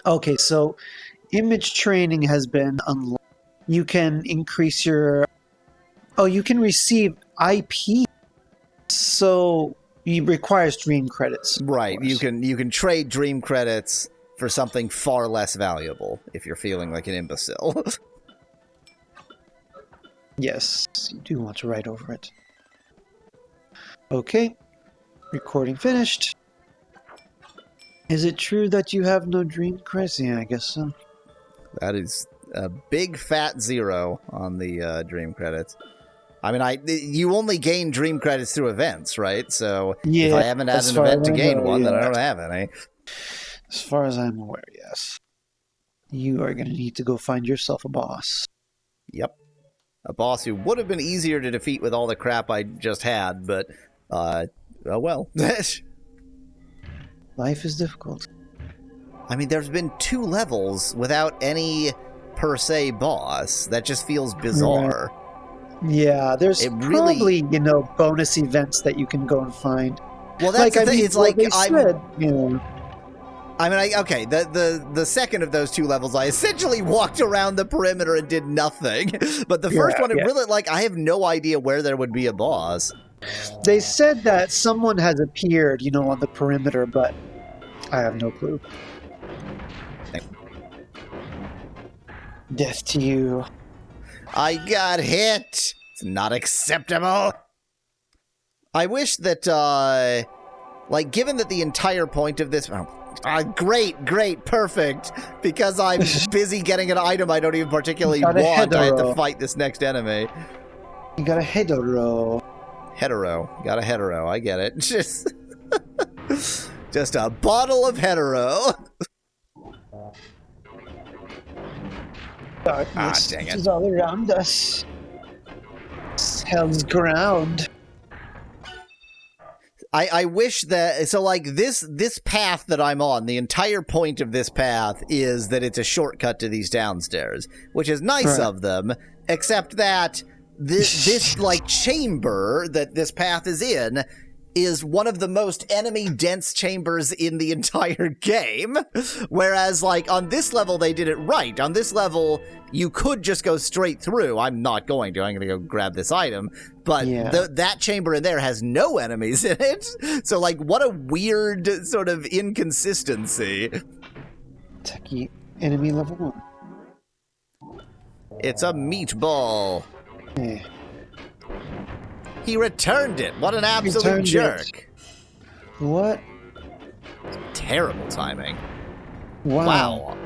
Okay, so image training has been unlocked. You can increase your... Oh, you can receive IP. So it requires dream credits. Right. You can trade dream credits for something far less valuable if you're feeling like an imbecile. Yes, you do want to write over it. Okay. Recording finished. Is it true that you have no dream credits? Yeah, I guess so. That is a big fat 0 on the dream credits. I mean, you only gain dream credits through events, right? So if I haven't had an event to gain one, then I don't have any. As far as I'm aware, yes. You are going to need to go find yourself a boss. Yep. A boss who would have been easier to defeat with all the crap I just had, but, oh well. Life is difficult. I mean, there's been 2 levels without any, per se, boss. That just feels bizarre. Right. Yeah, there's probably, bonus events that you can go and find. Well, that's the thing. It's like, okay, the second of those 2 levels, I essentially walked around the perimeter and did nothing. But the first one, I have no idea where there would be a boss. They said that someone has appeared, on the perimeter, but I have no clue. Death to you. I got hit. It's not acceptable. I wish that, given that the entire point of this... great, perfect. Because I'm busy getting an item I don't even particularly want, I have to fight this next enemy. You got a hetero. Got a hetero, I get it. Just a bottle of hetero. Darkness dang it. is all around us. Hell's ground. I wish that, so this path that I'm on, the entire point of this path is that it's a shortcut to these downstairs, which is nice of them, except that this chamber that this path is in is one of the most enemy-dense chambers in the entire game. Whereas, on this level, they did it right. On this level, you could just go straight through. I'm not going to. I'm going to go grab this item. But that chamber in there has no enemies in it. So, what a weird sort of inconsistency. Techie enemy level 1. It's a meatball. Yeah. He returned it. What an absolute jerk. What? Terrible timing. Wow.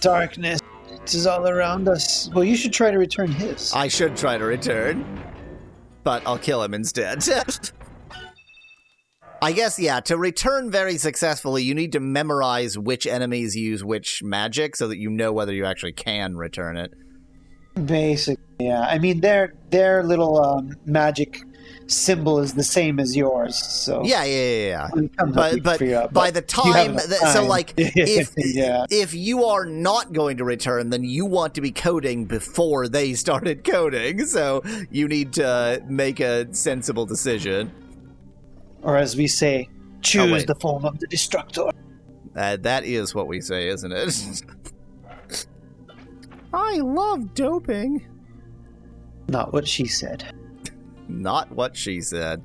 Darkness is all around us. Well, you should try to return his. I should try to return, but I'll kill him instead. I guess, to return very successfully, you need to memorize which enemies use which magic so that you know whether you actually can return it. Basically, yeah. I mean, their little magic symbol is the same as yours, so... Yeah. But by the time... if you are not going to return, then you want to be coding before they started coding, so you need to make a sensible decision. Or as we say, choose the form of the destructor. That is what we say, isn't it? I love doping. Not what she said. Not what she said.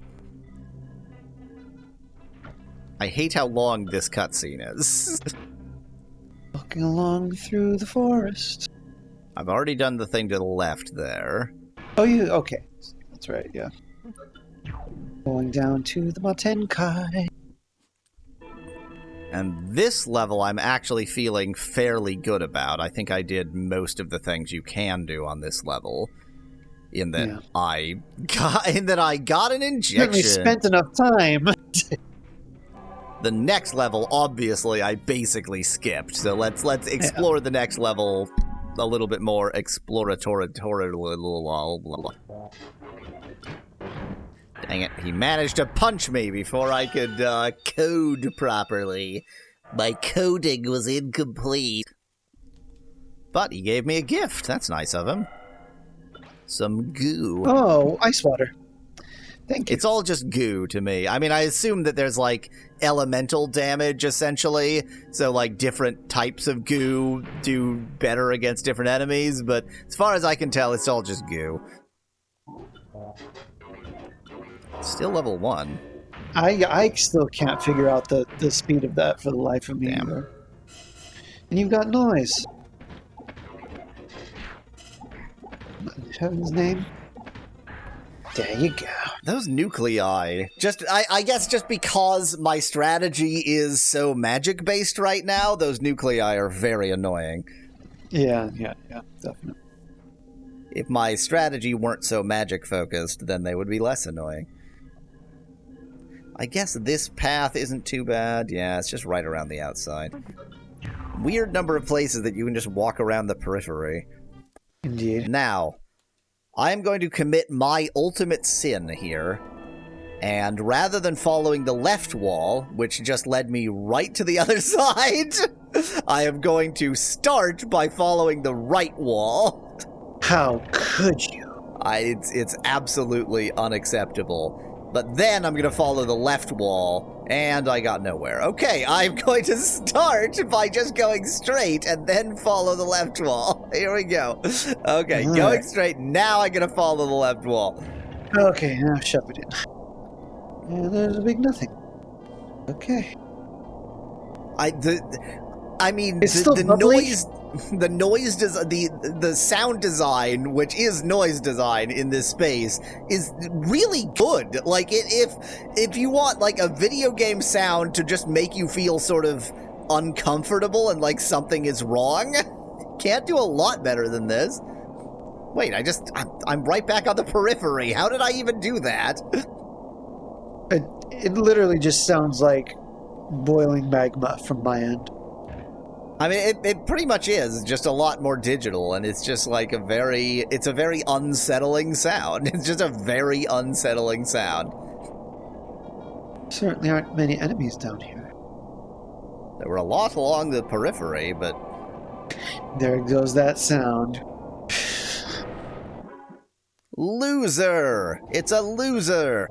I hate how long this cutscene is. Walking along through the forest. I've already done the thing to the left there. Oh, you... Okay. That's right, yeah. Going down to the Matenkai. And this level I'm actually feeling fairly good about. I think I did most of the things you can do on this level. In that I got an injection. We spent enough time. The next level, obviously, I basically skipped. So let's explore the next level a little bit more exploratory. Dang it, he managed to punch me before I could code properly. My coding was incomplete. But he gave me a gift. That's nice of him. Some goo. Oh, ice water. Thank you. It's all just goo to me. I mean, I assume that there's, like, elemental damage, essentially. So, like, different types of goo do better against different enemies. But as far as I can tell, it's all just goo. Still level 1. I still can't figure out the speed of that for the life of me. Damn. Either. And you've got noise. Heaven's name. There you go. Those nuclei. I guess just because my strategy is so magic-based right now, those nuclei are very annoying. Yeah, definitely. If my strategy weren't so magic-focused, then they would be less annoying. I guess this path isn't too bad. Yeah, it's just right around the outside. Weird number of places that you can just walk around the periphery. Indeed. Now, I'm going to commit my ultimate sin here, and rather than following the left wall, which just led me right to the other side, I am going to start by following the right wall. How could you? It's absolutely unacceptable. But then I'm going to follow the left wall, and I got nowhere. Okay, I'm going to start by just going straight and then follow the left wall. Here we go. Okay, going straight. Now I'm going to follow the left wall. Okay, now shove it in. And there's a big nothing. Okay. I mean, It's still the bubbly? noise, the sound design, which is noise design in this space, is really good. Like, if you want like a video game sound to just make you feel sort of uncomfortable and like something is wrong, can't do a lot better than this. Wait, I'm right back on the periphery. How did I even do that? It literally just sounds like boiling magma from my end. I mean, it pretty much is just a lot more digital, and it's just like it's a very unsettling sound. It's just a very unsettling sound. Certainly aren't many enemies down here. There were a lot along the periphery, but... There goes that sound. Loser! It's a loser!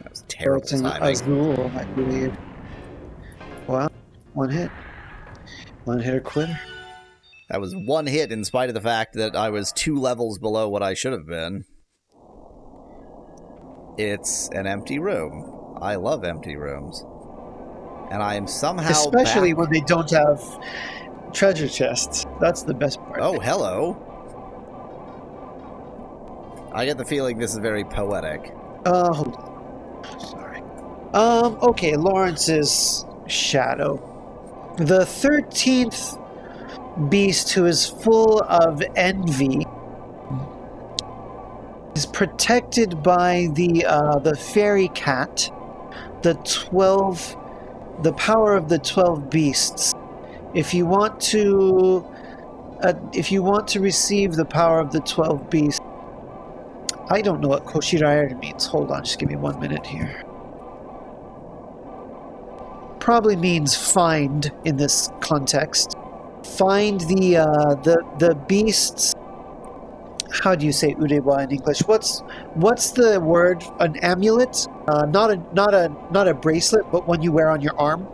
That was terrible It's an timing. Azul, I believe. Well, one hit. One hitter quitter. That was one hit in spite of the fact that I was 2 levels below what I should have been. It's an empty room. I love empty rooms. And I am somehow Especially back... when they don't have treasure chests. That's the best part. Oh, hello. I get the feeling this is very poetic. Hold on. Sorry. Okay, Lawrence's shadow. The 13th beast, who is full of envy, is protected by the fairy cat, the power of the 12 beasts. If you want to receive the power of the 12 beasts, I don't know what Koshiraeri means. Hold on, just give me 1 minute here. Probably means find in this context. Find the beasts. How do you say urewa in English? What's the word? An amulet? Not a bracelet, but one you wear on your arm.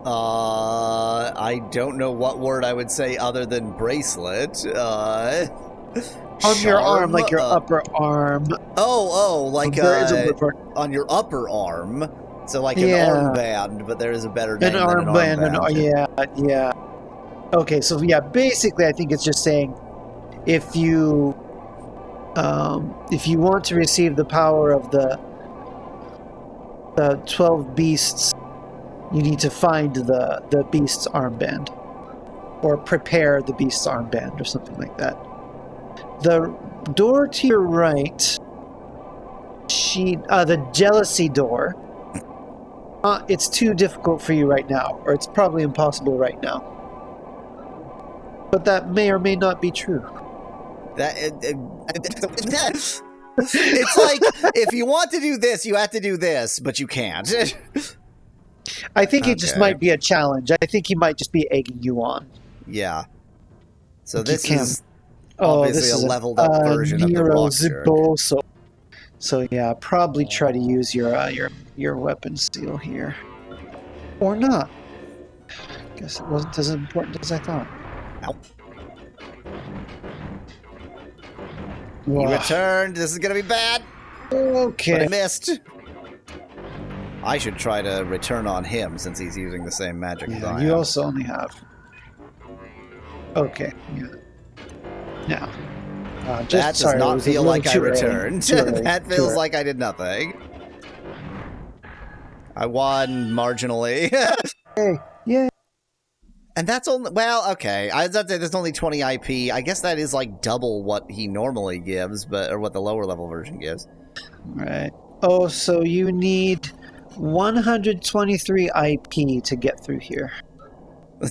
I don't know what word I would say other than bracelet. On your arm, like your upper arm. Like on your upper arm. So like an armband, but there is a better name than an armband. Yeah. Okay, so yeah, basically I think it's just saying if you want to receive the power of the 12 beasts, you need to find the beast's armband. Or prepare the beast's armband or something like that. The door to your right, the jealousy door, it's too difficult for you right now, or it's probably impossible right now. But that may or may not be true. It's like, if you want to do this, you have to do this, but you can't. I think it just might be a challenge. I think he might just be egging you on. Yeah. So Like this is obviously a leveled up version of the rock jerk. So yeah, probably try to use your weapon seal here, or not. Guess it wasn't as important as I thought. Ow. He Wow. returned. This is gonna be bad. Okay. But I missed. I should try to return on him since he's using the same magic as I am. You also only have. Okay. Yeah. Now. That does not feel like I returned. That feels like I did nothing. I won marginally. Hey, yeah. And that's only, well, okay. I thought that there's only 20 IP. I guess that is like double what he normally gives, or what the lower level version gives. Right. Oh, so you need 123 IP to get through here.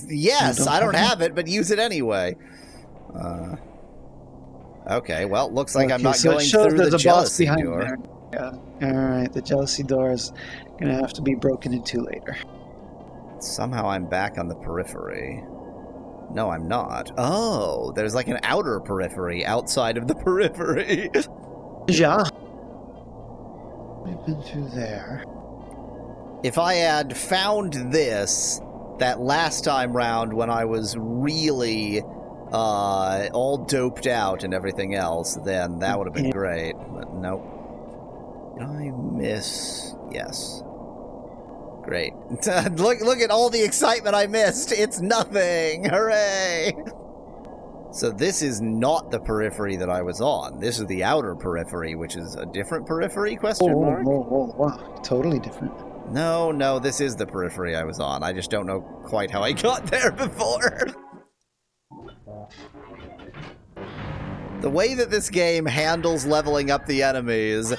Yes, I don't have it, but use it anyway. Okay, well, looks like I'm not going through the jealousy door. Yeah. Alright, the jealousy door is going to have to be broken into later. Somehow I'm back on the periphery. No, I'm not. Oh, there's like an outer periphery outside of the periphery. Yeah. We've been through there. If I had found this that last time round when I was really all doped out and everything else, then that would have been great. But nope. Did I miss? Yes. Great. Look at all the excitement I missed. It's nothing. Hooray! So this is not the periphery that I was on. This is the outer periphery, which is a different periphery, question mark? Wow. Totally different. No, this is the periphery I was on. I just don't know quite how I got there before. The way that this game handles leveling up the enemies,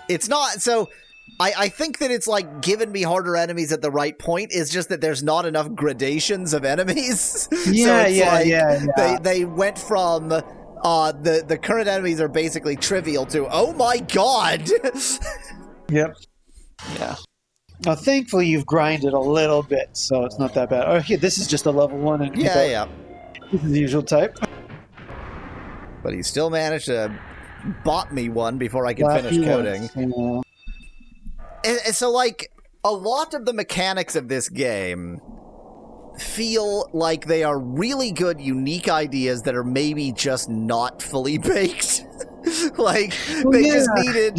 it's not, so I think that it's like given me harder enemies at the right point. It's just that there's not enough gradations of enemies. Yeah, so it's yeah. They went from the current enemies are basically trivial to, oh my god. Yep. Yeah. Now, thankfully, you've grinded a little bit, so it's not that bad. Oh, here, this is just a level 1. And yeah. This is the usual type. But he still managed to bot me one before I could finish coding. Yeah. And so, like, a lot of the mechanics of this game feel like they are really good, unique ideas that are maybe just not fully baked. Like, they just needed...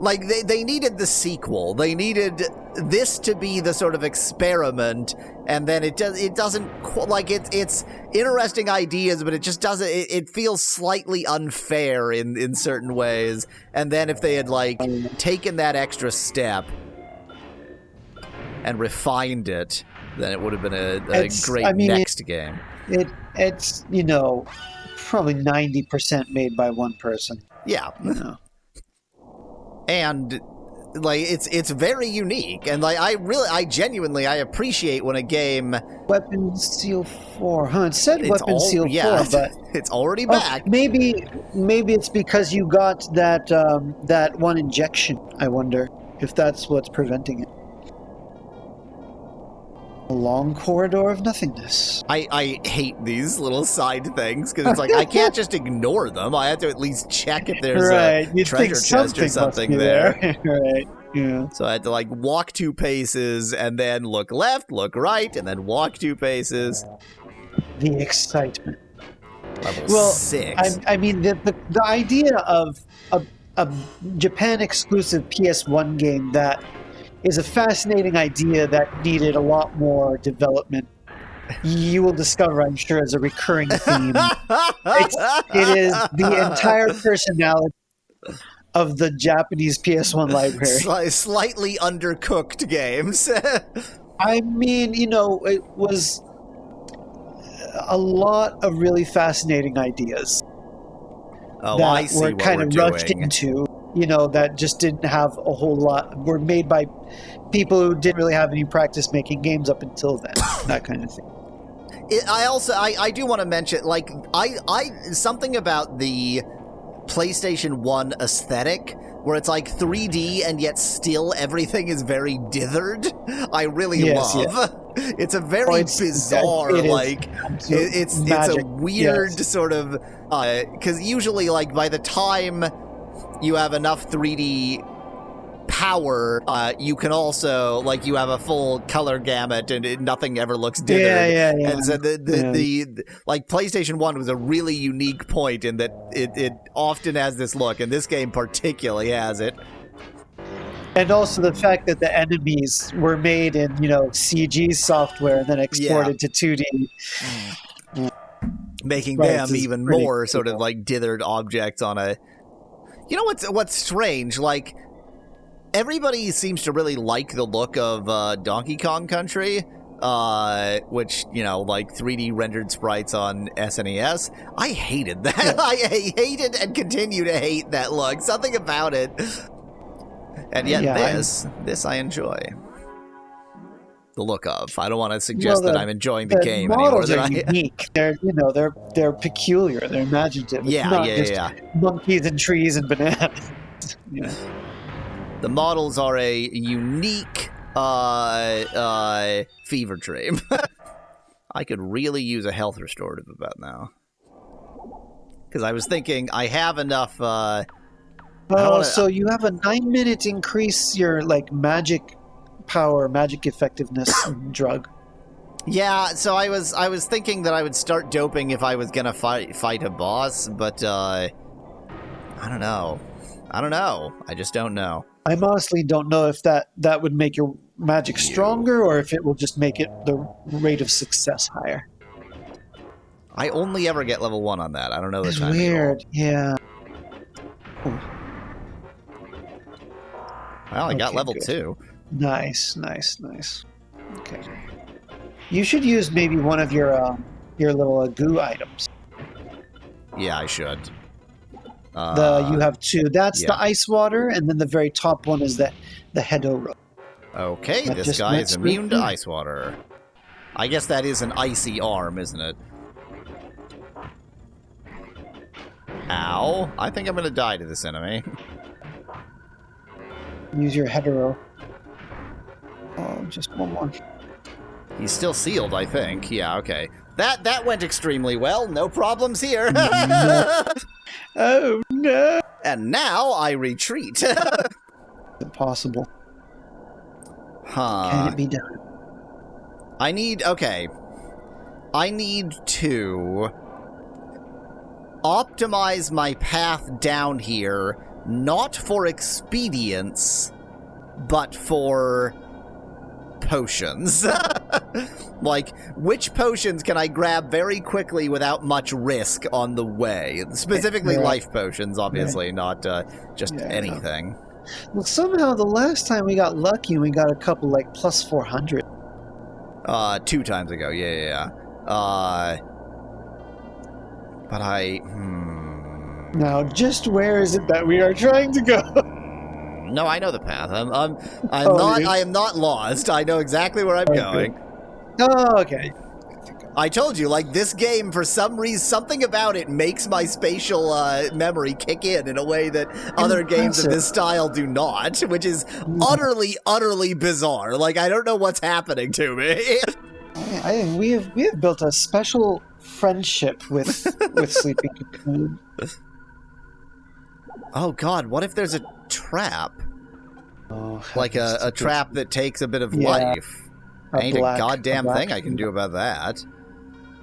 Like, they needed the sequel. They needed this to be the sort of experiment, and then it doesn't... Like, it's interesting ideas, but it just doesn't... It feels slightly unfair in certain ways. And then if they had, like, taken that extra step and refined it, then it would have been a great next game. It's, you know, probably 90% made by one person. Yeah. You know. And like it's very unique, and like I genuinely appreciate when a game Weapon Seal 4, huh? It said Weapon Seal 4, but it's already back. Maybe it's because you got that one injection. I wonder if that's what's preventing it. A long corridor of nothingness. I hate these little side things because it's like I can't just ignore them. I have to at least check if there's a treasure chest or something there. Right. Yeah. So I had to like walk 2 paces and then look left, look right, and then walk 2 paces. The excitement. Level 6. I mean the idea of a Japan exclusive PS1 game that is a fascinating idea that needed a lot more development. You will discover, I'm sure, as a recurring theme. It is the entire personality of the Japanese PS1 library. Slightly undercooked games. I mean, you know, it was a lot of really fascinating ideas that were kind of rushed into. You know, that just didn't have a whole lot, were made by people who didn't really have any practice making games up until then, that kind of thing. I do want to mention, like, something about the PlayStation 1 aesthetic, where it's like 3D and yet still everything is very dithered, I really love. Yeah. It's a very bizarre, it's a weird sort of, because usually, like, by the time you have enough 3D power, you can also, like, you have a full color gamut and nothing ever looks dithered. Yeah. And so like, PlayStation 1 was a really unique point in that it often has this look, and this game particularly has it. And also the fact that the enemies were made in, CG software and then exported to 2D. Making them even more sort of like dithered objects on a... You know what's strange? Like, everybody seems to really like the look of Donkey Kong Country, which, like 3D rendered sprites on SNES. I hated that. Yeah. I hated and continue to hate that look. Something about it. And yet this I enjoy. The look of. I don't want to suggest that I'm enjoying the game anymore. The models are unique. They're peculiar. They're imaginative. It's not just monkeys and trees and bananas. The models are a unique fever dream. I could really use a health restorative about now. Because I was thinking I have enough... so you have a 9-minute increase your magic power, magic effectiveness drug. Yeah, so I was thinking that I would start doping if I was gonna fight a boss, but I don't know. I just don't know. I honestly don't know if that would make your magic stronger or if it will just make it the rate of success higher. I only ever get level 1 on that. I don't know the time. It's weird, yeah. Ooh. Well, I got level 2. Nice. Okay. You should use maybe one of your little goo items. Yeah, I should. You have 2. That's the ice water, and then the very top one is the Hedoro. Okay, this guy is immune to ice water. I guess that is an icy arm, isn't it? Ow. I think I'm going to die to this enemy. Use your Hedoro. Oh, just one more. He's still sealed, I think. Yeah, okay. That went extremely well. No problems here. No. Oh, no. And now I retreat. Impossible. Huh. Can it be done? I need to optimize my path down here, not for expedience, but for potions. Like, which potions can I grab very quickly without much risk on the way? Specifically life potions, obviously, not just anything. Well, somehow the last time we got lucky, we got a couple, plus 400. 2 times ago, yeah. But Now, just where is it that we are trying to go? No, I know the path. I am not lost. I know exactly where I'm going. Oh, okay. I told you, this game, for some reason, something about it makes my spatial memory kick in a way that other games of this style do not, which is utterly, utterly bizarre. I don't know what's happening to me. I think we have built a special friendship with Sleeping Cocoon. Oh God, what if there's a trap? Oh, a trap that takes a bit of life. Ain't a goddamn thing I can do about that.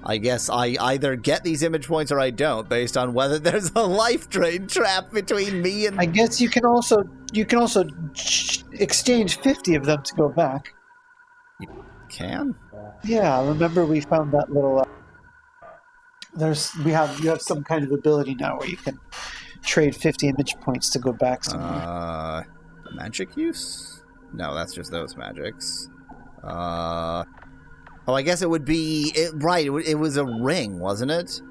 I guess I either get these image points or I don't, based on whether there's a life drain trap between me and... I guess you can also exchange 50 of them to go back. You can? Yeah, remember we found that little... you have some kind of ability now where you can trade 50 image points to go back somewhere. Magic use? No, that's just those magics. I guess it would be... it was a ring, wasn't it?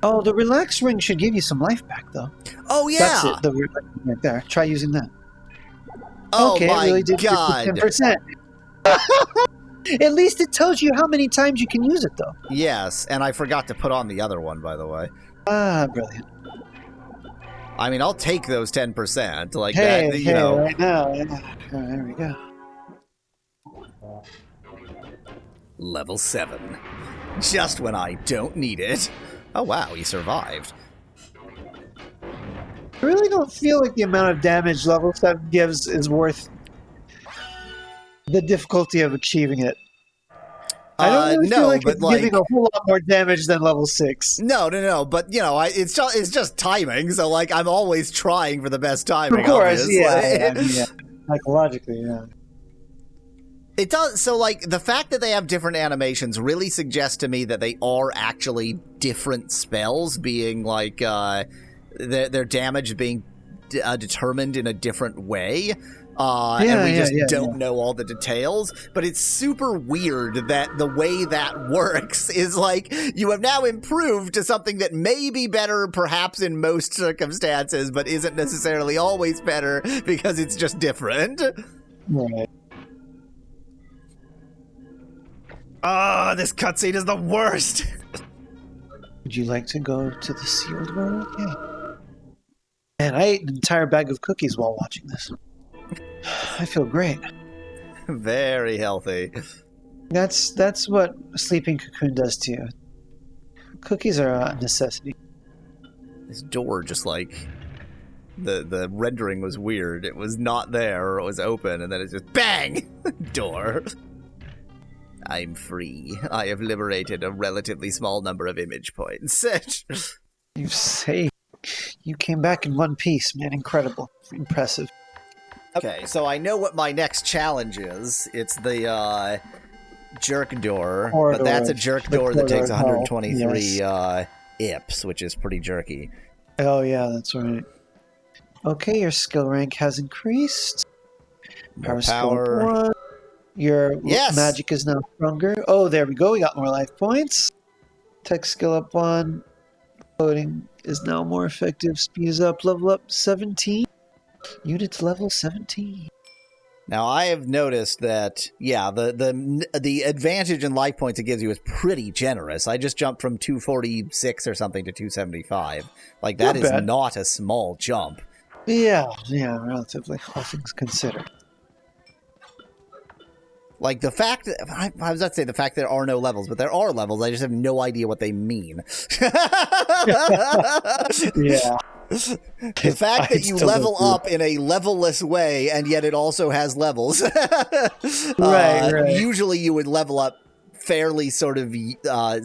Oh, the relax ring should give you some life back, though. Oh, yeah! That's it, the right there. Try using that. Oh, okay, my it really did God! 10%. At least it tells you how many times you can use it, though. Yes, and I forgot to put on the other one, by the way. Ah, brilliant. I mean, I'll take those 10%. Right now. There we go. Level 7. Just when I don't need it. Oh, wow, he survived. I really don't feel like the amount of damage level 7 gives is worth the difficulty of achieving it. I don't really feel like it's giving a whole lot more damage than level 6. No. But, you know, it's just timing. So, like, I'm always trying for the best timing, Of course, obviously. yeah. Psychologically, yeah. It does. So, like, the fact that they have different animations really suggests to me that they are actually different spells being, like, their damage being determined in a different way. And we just don't know all the details. But it's super weird that the way that works is like you have now improved to something that may be better perhaps in most circumstances, but isn't necessarily always better because it's just different. Right. This cutscene is the worst. Would you like to go to the sealed world? Yeah. Man, I ate an entire bag of cookies while watching this. I feel great. Very healthy. That's what sleeping cocoon does to you. Cookies are a necessity. This door just like the rendering was weird. It was not there or it was open and then it's just bang! Door. I'm free. I have liberated a relatively small number of image points. You say you came back in one piece, man. Incredible. Impressive. Okay, so I know what my next challenge is. It's the jerk door, but that's a jerk door that takes 123 ips, which is pretty jerky. Oh yeah, that's right. Okay, your skill rank has increased. More Power. 1. Your magic is now stronger. Oh, there we go. We got more life points. Tech skill up 1. Coding is now more effective. Speed is up. Level up 17. Units level 17. Now I have noticed that, yeah, the advantage in life points it gives you is pretty generous. I just jumped from 246 or something to 275. Like that is not a small jump. Yeah, relatively, all things considered. Like the fact that I was about to say the fact there are no levels, but there are levels. I just have no idea what they mean. Yeah. The fact that you level up in a levelless way and yet it also has levels. Right. Usually you would level up fairly sort of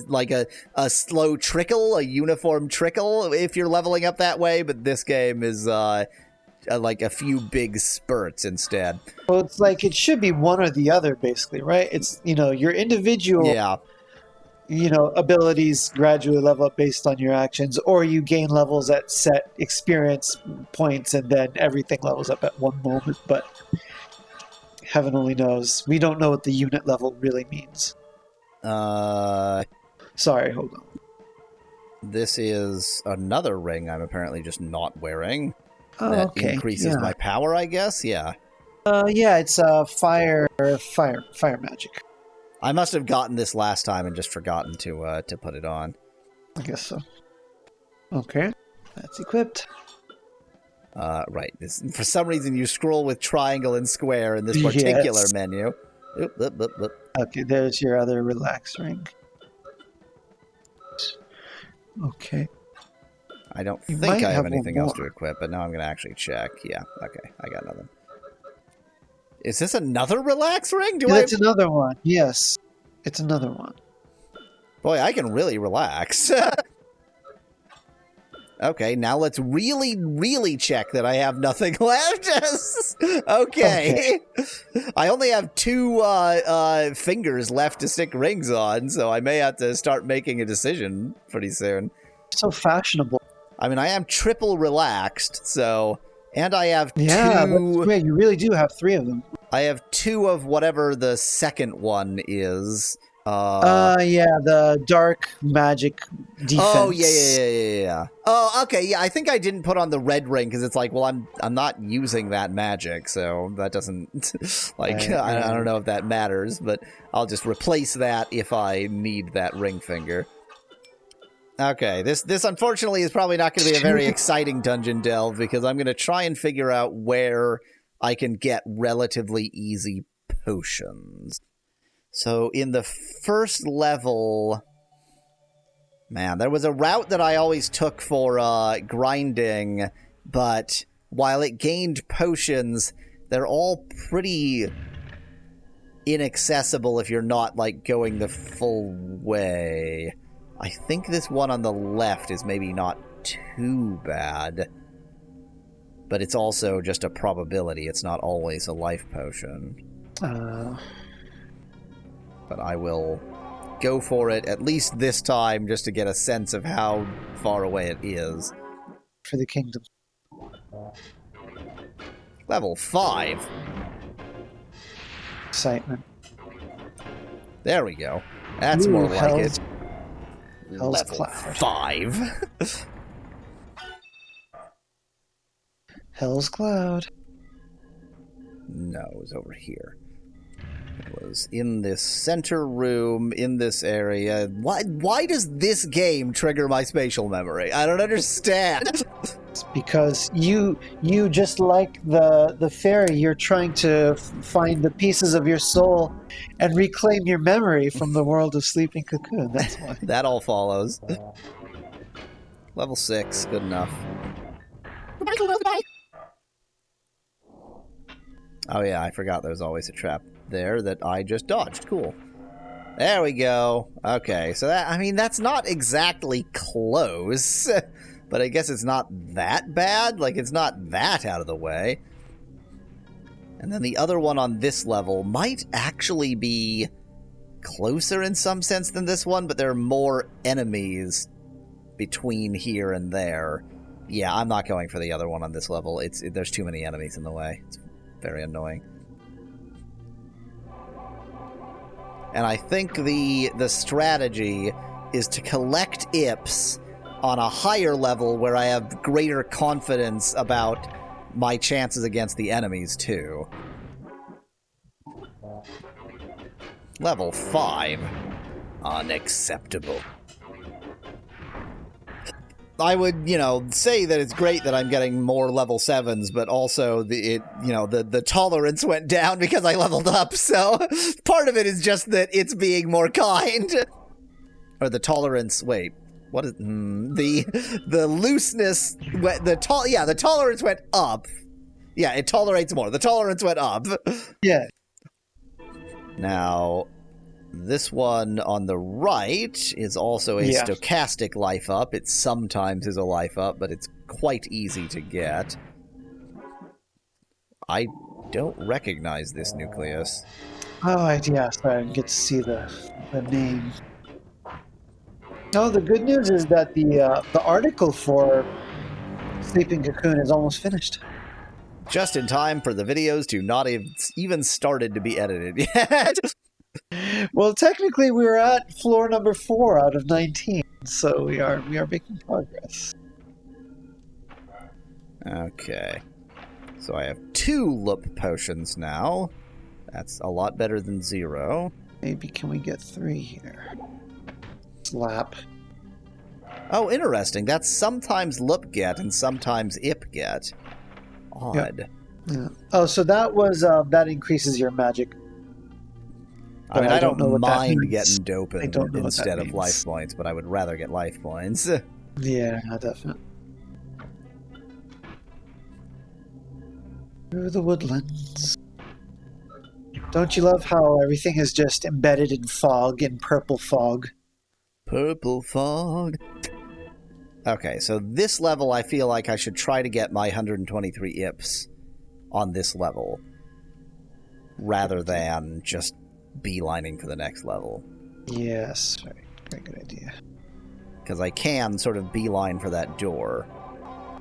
like a slow trickle, a uniform trickle if you're leveling up that way, but this game is like a few big spurts instead. Well, it's like it should be one or the other, basically, right? It's, your individual abilities gradually level up based on your actions, or you gain levels at set experience points and then everything levels up at one moment, but heaven only knows. We don't know what the unit level really means. Sorry, hold on. This is another ring I'm apparently just not wearing. Oh, that okay. increases my power, I guess? Yeah. It's fire magic. I must have gotten this last time and just forgotten to put it on. I guess so. Okay, that's equipped. Right. For some reason, you scroll with triangle and square in this particular menu. Oop. Okay, there's your other relax ring. Okay. I don't think I have anything else to equip, but now I'm going to actually check. Yeah, okay, I got nothing. Is this another relax ring? It's another one. Yes, it's another one. Boy, I can really relax. Okay, now let's really, really check that I have nothing left. Okay. I only have 2 fingers left to stick rings on, so I may have to start making a decision pretty soon. So fashionable. I mean, I am triple relaxed, so... And I have 2... Yeah, that's great. You really do have 3 of them. I have 2 of whatever the second one is. The dark magic defense. Oh, yeah. Oh, okay, yeah, I think I didn't put on the red ring, because it's like, well, I'm not using that magic, so that doesn't, like, I don't know if that matters, but I'll just replace that if I need that ring finger. Okay, this unfortunately is probably not going to be a very exciting dungeon delve, because I'm going to try and figure out where I can get relatively easy potions. So in the first level, man, there was a route that I always took for grinding but while it gained potions, they're all pretty inaccessible if you're not, like, going the full way. I think this one on the left is maybe not too bad, but it's also just a probability. It's not always a life potion. But I will go for it, at least this time, just to get a sense of how far away it is. For the kingdom. Level 5. Excitement. There we go. That's more like it. Hell's Level Cloud. 5. Hell's Cloud. No, it was over here. It was in this center room, in this area. Why does this game trigger my spatial memory? I don't understand. It's because you just like the fairy, you're trying to find the pieces of your soul and reclaim your memory from the world of Sleeping Cocoon. That's why. That all follows. Level 6, good enough. Oh yeah, I forgot there's always a trap there that I just dodged. Cool. There we go. Okay, so that, I mean, that's not exactly close, but I guess it's not that bad. Like, it's not that out of the way. And then the other one on this level might actually be closer in some sense than this one, but there are more enemies between here and there. Yeah, I'm not going for the other one on this level. There's too many enemies in the way. It's very annoying. And I think the strategy is to collect Ips on a higher level where I have greater confidence about my chances against the enemies, too. Level 5. Unacceptable. I would, say that it's great that I'm getting more level 7s, but also the tolerance went down because I leveled up, so part of it is just that it's being more kind. Or the tolerance, wait, what is, the looseness, the tolerance went up. Yeah, it tolerates more. The tolerance went up. Yeah. Now, this one on the right is also a stochastic life up. It sometimes is a life up, but it's quite easy to get. I don't recognize this nucleus. Oh, yeah, sorry, I didn't get to see the name. No, the good news is that the article for Sleeping Cocoon is almost finished. Just in time for the videos to not have even started to be edited yet. Well, technically, we're at floor number 4 out of 19, so we are making progress. Okay, so I have 2 Loop potions now. That's a lot better than 0. Maybe can we get 3 here? Slap. Oh, interesting. That's sometimes Loop get and sometimes Ip get. Odd. Yep. Yeah. Oh, so that was that increases your magic. I mean, I don't mind getting doping instead of life points, but I would rather get life points. Yeah, definitely. Through the woodlands. Don't you love how everything is just embedded in fog, in purple fog? Purple fog. Okay, so this level I feel like I should try to get my 123 Ips on this level, rather than just beelining for the next level. Yes, very good idea. Because I can sort of beeline for that door.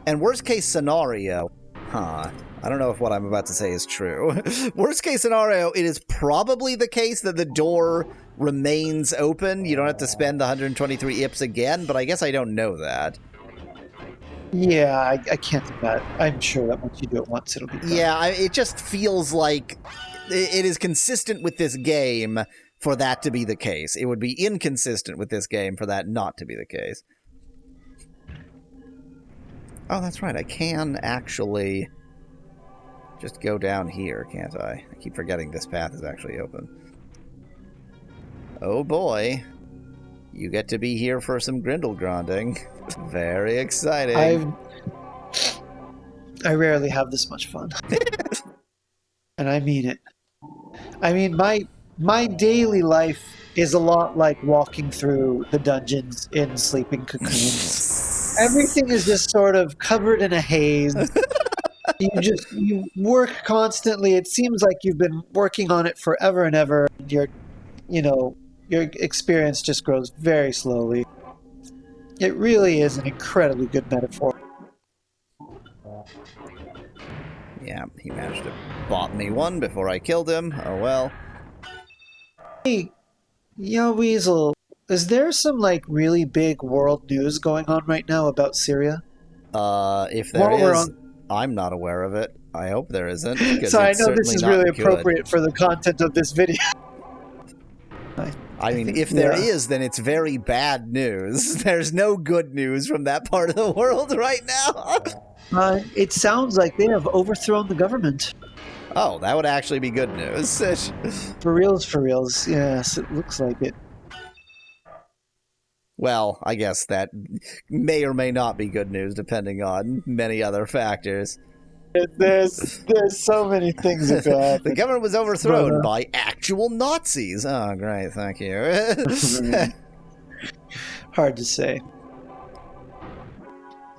And worst case scenario, I don't know if what I'm about to say is true. Worst case scenario, it is probably the case that the door remains open. You don't have to spend the 123 Ips again, but I guess I don't know that. Yeah, I can't do that. I'm sure that once you do it once, it'll be done. Yeah, it just feels like it is consistent with this game for that to be the case. It would be inconsistent with this game for that not to be the case. Oh, that's right. I can actually just go down here, can't I? I keep forgetting this path is actually open. Oh boy. You get to be here for some Grindel grinding. Very exciting. I rarely have this much fun. And I mean it. I mean, my daily life is a lot like walking through the dungeons in Sleeping Cocoon. Everything is just sort of covered in a haze. You work constantly. It seems like you've been working on it forever and ever. Your experience just grows very slowly. It really is an incredibly good metaphor. Yeah, he managed to bop me one before I killed him. Oh well. Hey, yeah, Weasel, is there some like really big world news going on right now about Syria? If there is, I'm not aware of it. I hope there isn't. So I know this is really appropriate for the content of this video. I mean, if there is, then it's very bad news. There's no good news from that part of the world right now. It sounds like they have overthrown the government. Oh, that would actually be good news. For reals. Yes, it looks like it. Well, I guess that may or may not be good news, depending on many other factors. There's so many things that could happen. The government was overthrown by actual Nazis. Oh, great, thank you. Hard to say.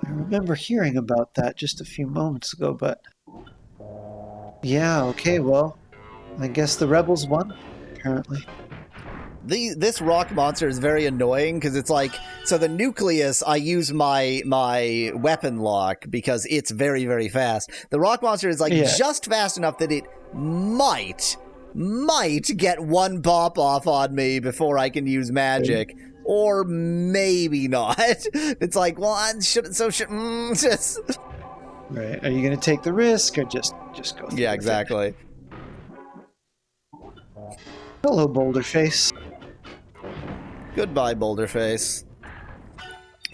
I remember hearing about that just a few moments ago, but... Yeah, okay, well, I guess the rebels won, apparently. This rock monster is very annoying because it's like, so the nucleus, I use my weapon lock because it's very, very fast. The rock monster is like just fast enough that it might get one bop off on me before I can use magic. Or maybe not. It's like, well, I shouldn't, just... Right. Are you going to take the risk or just go through Yeah, exactly. Hello, Boulderface. Goodbye, Boulderface.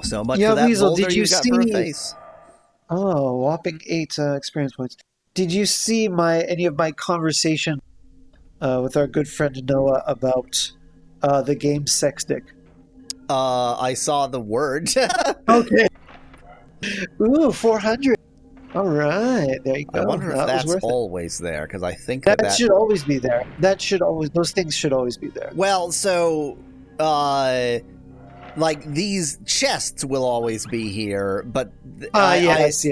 So much yeah, for that Weasel, boulder did you got see... for a face. Oh, whopping 8 experience points. Did you see any of my conversation with our good friend Noah about the game Sex Dick? I saw the word. Okay. Ooh, 400. All right, there you go. I wonder if that's always there, because I think that should always be there. Those things should always be there. Well, so, like, these chests will always be here, but... yes.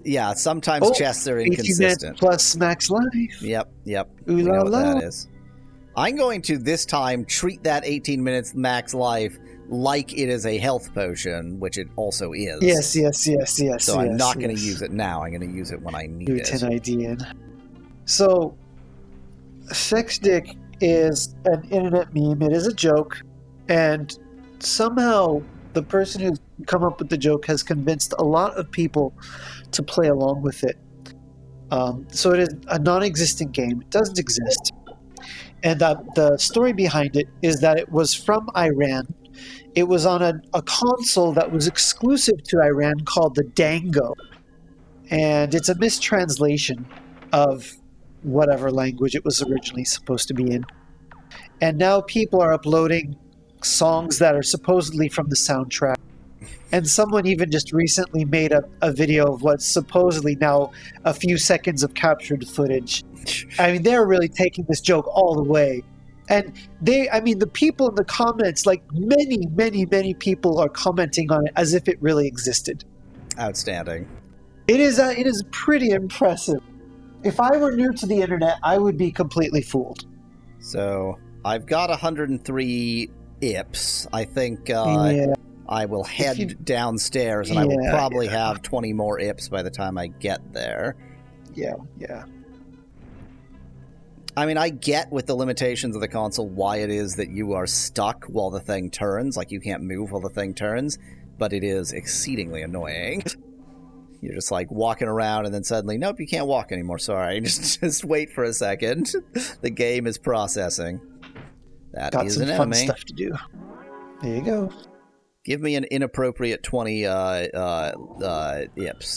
Yeah, sometimes chests are inconsistent. 18 plus max life. Yep. Ooh, We know what that is. I'm going to, this time, treat that 18 minutes max life like it is a health potion, which it also is. Yes. So I'm not going to use it now. I'm going to use it when I need it. 10 ID in. So, Sex Dick is an internet meme. It is a joke. And somehow the person who's come up with the joke has convinced a lot of people to play along with it. So it is a non-existent game. It doesn't exist. And the story behind it is that it was from Iran. It was on a console that was exclusive to Iran called the Dango. And it's a mistranslation of whatever language it was originally supposed to be in. And now people are uploading songs that are supposedly from the soundtrack. And someone even just recently made a video of what's supposedly now a few seconds of captured footage. I mean, they're really taking this joke all the way. And the people in the comments, like many people are commenting on it as if it really existed. Outstanding. It is pretty impressive. If I were new to the internet, I would be completely fooled. So, I've got 103 IPs. I think I will head downstairs, and I will probably have 20 more IPs by the time I get there. Yeah. I mean, I get with the limitations of the console why it is that you are stuck while the thing turns, like you can't move while the thing turns, but it is exceedingly annoying. You're just like walking around and then suddenly, nope, you can't walk anymore, sorry. Just wait for a second. The game is processing. That is an enemy. Got some fun stuff to do. There you go. Give me an inappropriate 20 ips,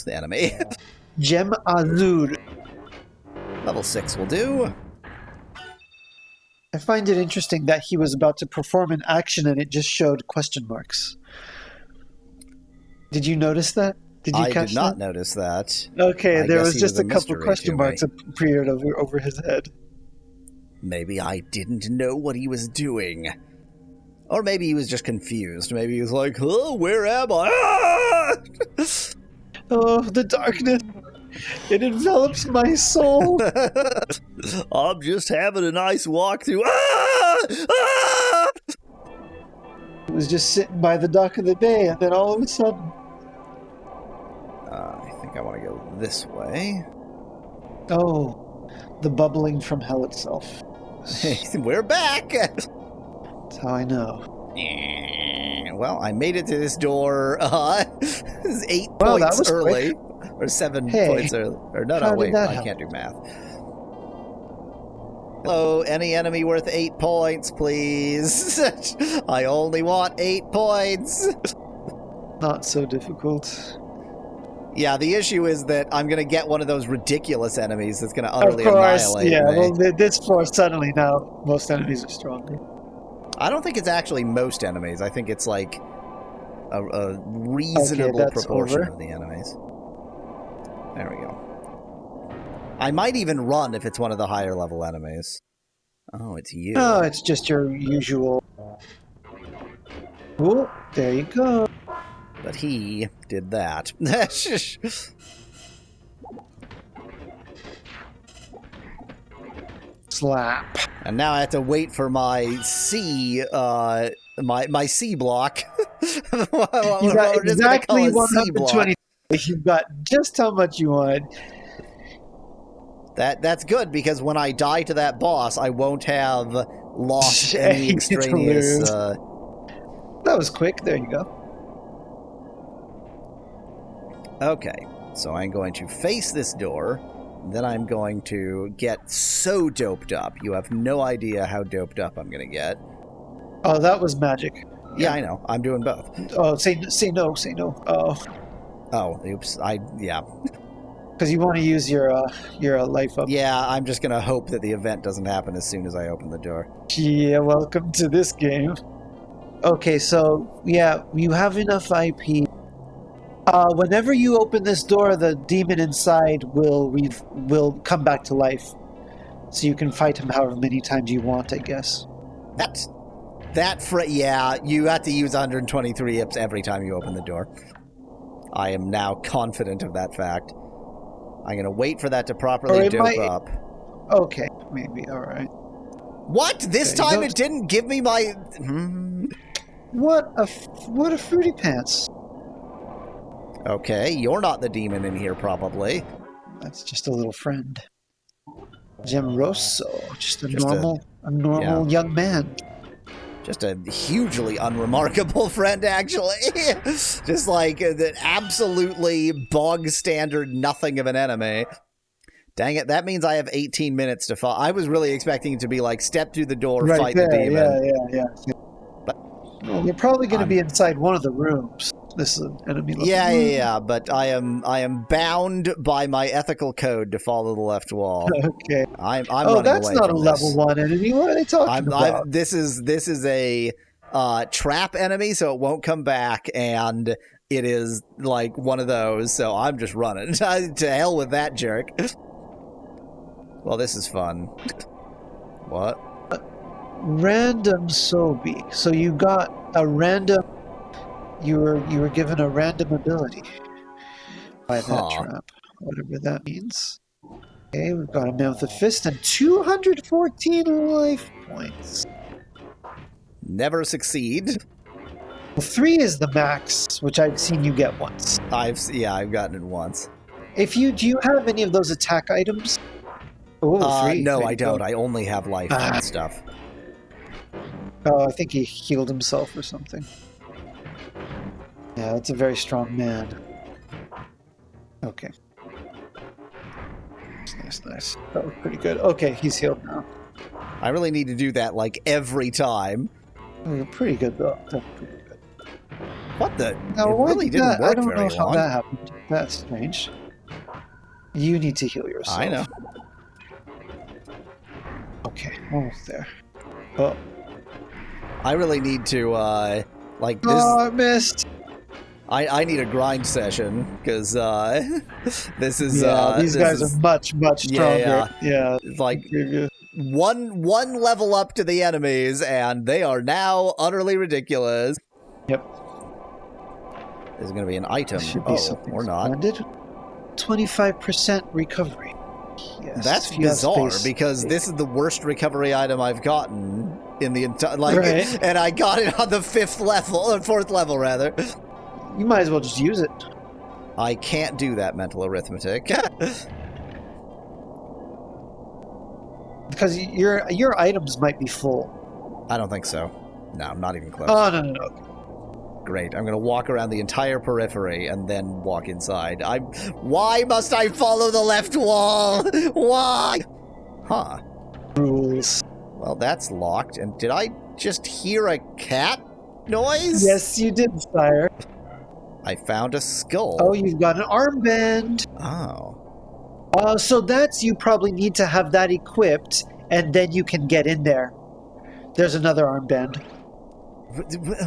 the enemy. Gem Azur. Level 6 will do. I find it interesting that he was about to perform an action and it just showed question marks. Did you notice that? Did you I catch did not that? notice that. Okay, I there guess was he just was a couple mystery question to marks me. appeared over his head. Maybe I didn't know what he was doing. Or maybe he was just confused. Maybe he was like, oh, where am I? Ah! Oh, the darkness. It envelops my soul. I'm just having a nice walk through. Ah! Ah! I was just sitting by the dock of the bay, and then all of a sudden... I think I want to go this way. Oh, the bubbling from hell itself. We're back! That's how I know. Well, I made it to this door 8 Wow, that points was early. quick. Or 7 Hey, points early. Or no, how did wait, that I happen? can't do math. Hello, any enemy worth 8 points, please? I only want 8 points. Not so difficult. Yeah, the issue is that I'm going to get one of those ridiculous enemies that's going to Of utterly course, annihilate yeah. me. Well, this force suddenly now most enemies are stronger. I don't think it's actually most enemies. I think it's like a reasonable that's proportion over. of the enemies. There we go. I might even run if it's one of the higher level enemies. Oh, it's you. Oh, it's just your usual. Oh, there you go. But he did that. Slap. And now I have to wait for my C, my C block. You got exactly 120. You've got just how much you want. That's good, because when I die to that boss, I won't have lost any extraneous... That was quick. There you go. Okay, so I'm going to face this door, then I'm going to get so doped up. You have no idea how doped up I'm going to get. Oh, that was magic. Yeah, I know. I'm doing both. Oh, say no, say no. Oh. Oh, oops. Yeah. Because you want to use your life up. Yeah, I'm just going to hope that the event doesn't happen as soon as I open the door. Yeah, welcome to this game. Okay, so, yeah, you have enough IP. Whenever you open this door, the demon inside will come back to life. So you can fight him however many times you want, I guess. Yeah, you have to use 123 IPs every time you open the door. I am now confident of that fact. I'm going to wait for that to properly dope up. Okay, maybe, alright. What? This time it didn't give me my... What a fruity pants. Okay, you're not the demon in here, probably. That's just a little friend. Gemroso, just a normal young man. Just a hugely unremarkable friend, actually. Just like the absolutely bog standard nothing of an enemy. Dang it, that means I have 18 minutes to fight. I was really expecting it to be like, step through the door, fight the demon. Yeah. But well, you're probably going to be inside one of the rooms. This is an enemy level. Yeah, but I am bound by my ethical code to follow the left wall. Okay. I'm oh, running that's away not from a this. level 1 enemy. What are they talking about? This is a trap enemy, so it won't come back, and it is like one of those, so I'm just running. To hell with that jerk. Well, this is fun. What? Random Sobi. So you got a random... You were given a random ability by that trap. Whatever that means. Okay, we've got a man with a fist and 214 life points. Never succeed. Well, 3 is the max, which I've seen you get once. I've gotten it once. Do you have any of those attack items? Oh, 3. No, I don't. I only have life and stuff. Oh, I think he healed himself or something. Yeah, that's a very strong man. Okay. Nice. That was pretty good. Okay, he's healed now. I really need to do that like every time. Pretty good though. That's pretty good. What the? Now, it really didn't work I don't very know how long. that happened. That's strange. You need to heal yourself. I know. Okay, almost there. Oh. I really need to like this. Oh, I missed. I need a grind session because this is these guys are much stronger. Yeah, it's like one level up to the enemies, and they are now utterly ridiculous. Yep. There's going to be an item. Should be something or not. 25% recovery. Yes, that's bizarre because this is the worst recovery item I've gotten in the entire and I got it on the 4th level rather. You might as well just use it. I can't do that mental arithmetic. Because your items might be full. I don't think so. No, I'm not even close. Oh, no. Great. I'm going to walk around the entire periphery and then walk inside. Why must I follow the left wall? Why? Huh. Rules. Well, that's locked. And did I just hear a cat noise? Yes, you did, sire. I found a skull. Oh, you've got an armband. Oh. So that's, you probably need to have that equipped, and then you can get in there. There's another armband.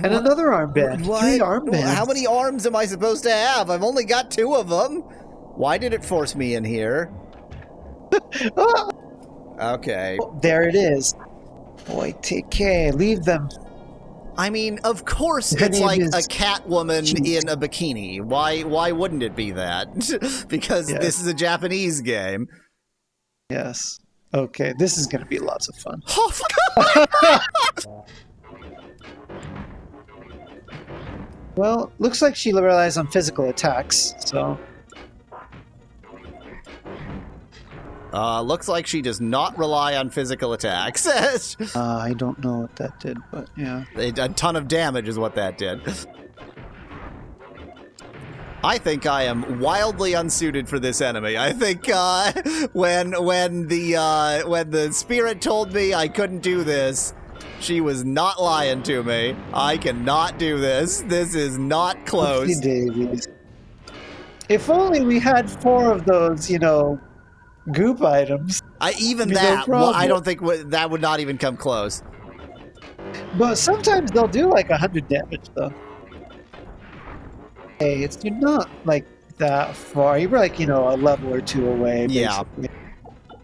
And another armband. What? 3 armbands. How many arms am I supposed to have? I've only got 2 of them. Why did it force me in here? Okay. Oh, there it is. Boy, take care. Leave them. I mean, of course it's like a cat woman in a bikini. Why wouldn't it be that? Because this is a Japanese game. Yes. Okay, this is going to be lots of fun. Well, looks like she relies on physical attacks, so... Looks like she does not rely on physical attacks. I don't know what that did, but yeah. A ton of damage is what that did. I think I am wildly unsuited for this enemy. I think when the spirit told me I couldn't do this, she was not lying to me. I cannot do this. This is not close. Oopsie daisies. If only we had 4 of those, goop items. Even that, well, I don't think that would not even come close. But sometimes they'll do like 100 damage, though. Hey, you're not like that far. You're like, a level or 2 away, basically. Yeah.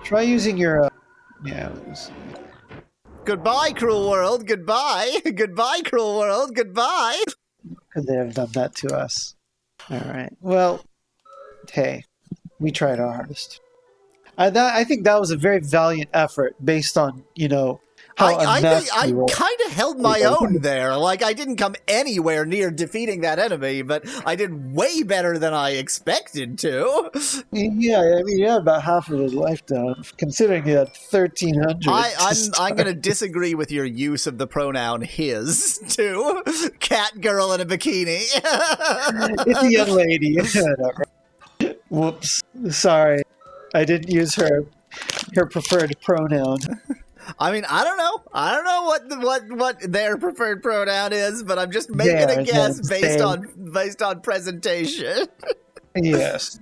Try using your, Goodbye, cruel world. Goodbye. Goodbye, cruel world. Goodbye. Could they have done that to us? All right. Well, hey, we tried our hardest. I think that was a very valiant effort based on, how I kind of held my own there. Like, I didn't come anywhere near defeating that enemy, but I did way better than I expected to. Yeah, I mean, you had about half of his life down, considering you had 1,300. I'm going to disagree with your use of the pronoun his, too. Cat girl in a bikini. It's a young lady. Whoops. Sorry. I didn't use her preferred pronoun. I mean, I don't know. I don't know what their preferred pronoun is, but I'm just making a guess based on presentation. Yes.